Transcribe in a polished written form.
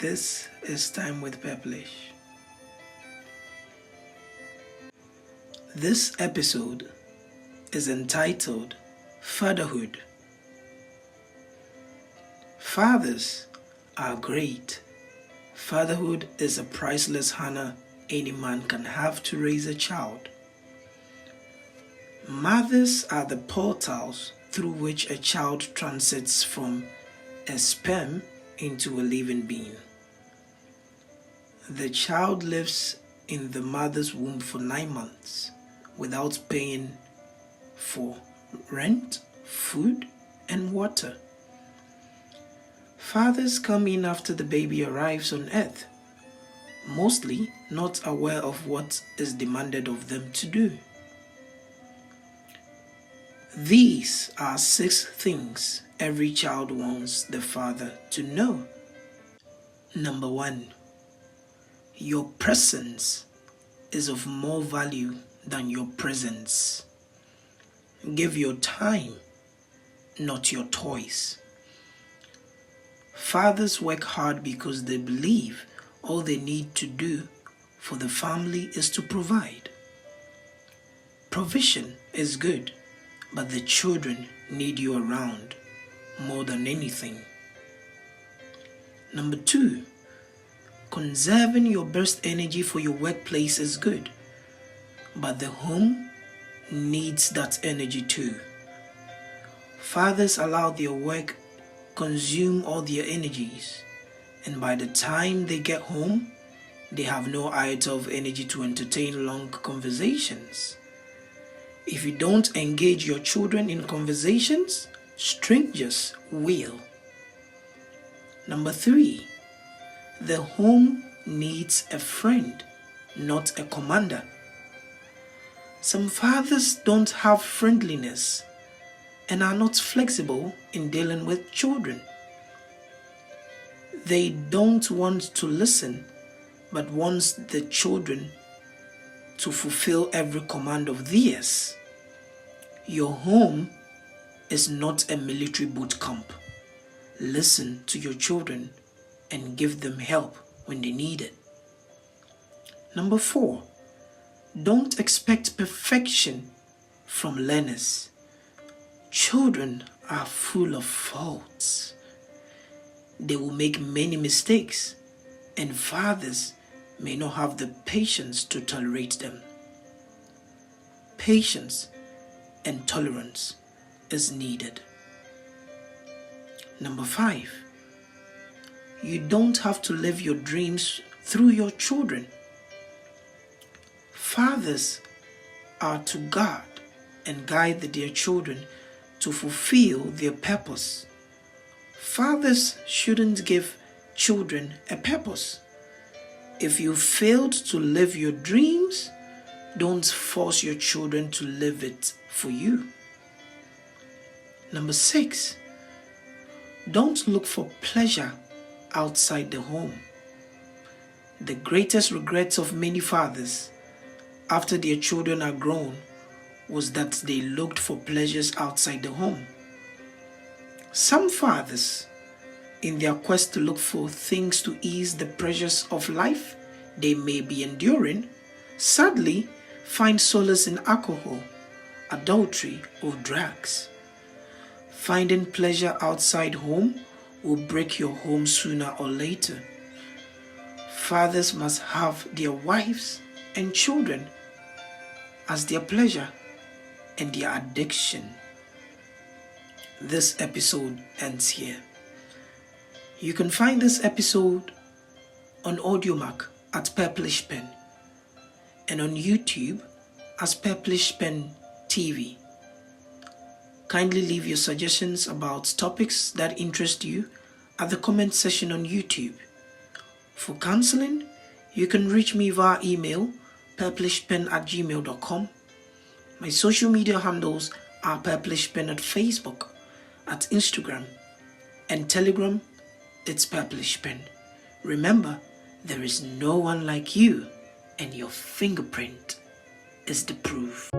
This is Time with Purplish. This episode is entitled Fatherhood. Fathers are great. Fatherhood is a priceless honor any man can have to raise a child. Mothers are the portals through which a child transits from a sperm into a living being. The child lives in the mother's womb for 9 months without paying for rent, food, and water. Fathers come in after the baby arrives on earth, mostly not aware of what is demanded of them to do. These are 6 things every child wants the father to know. Number 1. Your presence is of more value than your presence. Give your time, not your toys. Fathers work hard because they believe all they need to do for the family is to provide. Provision is good, but the children need you around more than anything. Number 2. Conserving your best energy for your workplace is good, but the home needs that energy too. Fathers allow their work consume all their energies, and by the time they get home, they have no iota of energy to entertain long conversations. If you don't engage your children in conversations, strangers will. Number 3. The home needs a friend, not a commander. Some fathers don't have friendliness and are not flexible in dealing with children. They don't want to listen, but wants the children to fulfill every command of theirs. Your home is not a military boot camp. Listen to your children and give them help when they need it. Number 4. Don't expect perfection from learners. Children are full of faults. They will make many mistakes, and fathers may not have the patience to tolerate them. Patience and tolerance is needed. Number 5. You don't have to live your dreams through your children. Fathers are to guard and guide their children to fulfill their purpose. Fathers shouldn't give children a purpose. If you failed to live your dreams, don't force your children to live it for you. Number 6. Don't look for pleasure outside the home. The greatest regrets of many fathers after their children are grown was that they looked for pleasures outside the home. Some fathers, in their quest to look for things to ease the pressures of life they may be enduring, sadly find solace in alcohol, adultery, or drugs. Finding pleasure outside home will break your home sooner or later. Fathers must have their wives and children as their pleasure and their addiction. This episode ends here. You can find this episode on Audiomack at Purplish Pen and on YouTube as Purplish Pen TV. Kindly leave your suggestions about topics that interest you at the comment section on YouTube. For counseling, you can reach me via email purplishpen@gmail.com. My social media handles are purplishpen at Facebook, at Instagram, and Telegram, it's purplishpen. Remember, there is no one like you, and your fingerprint is the proof.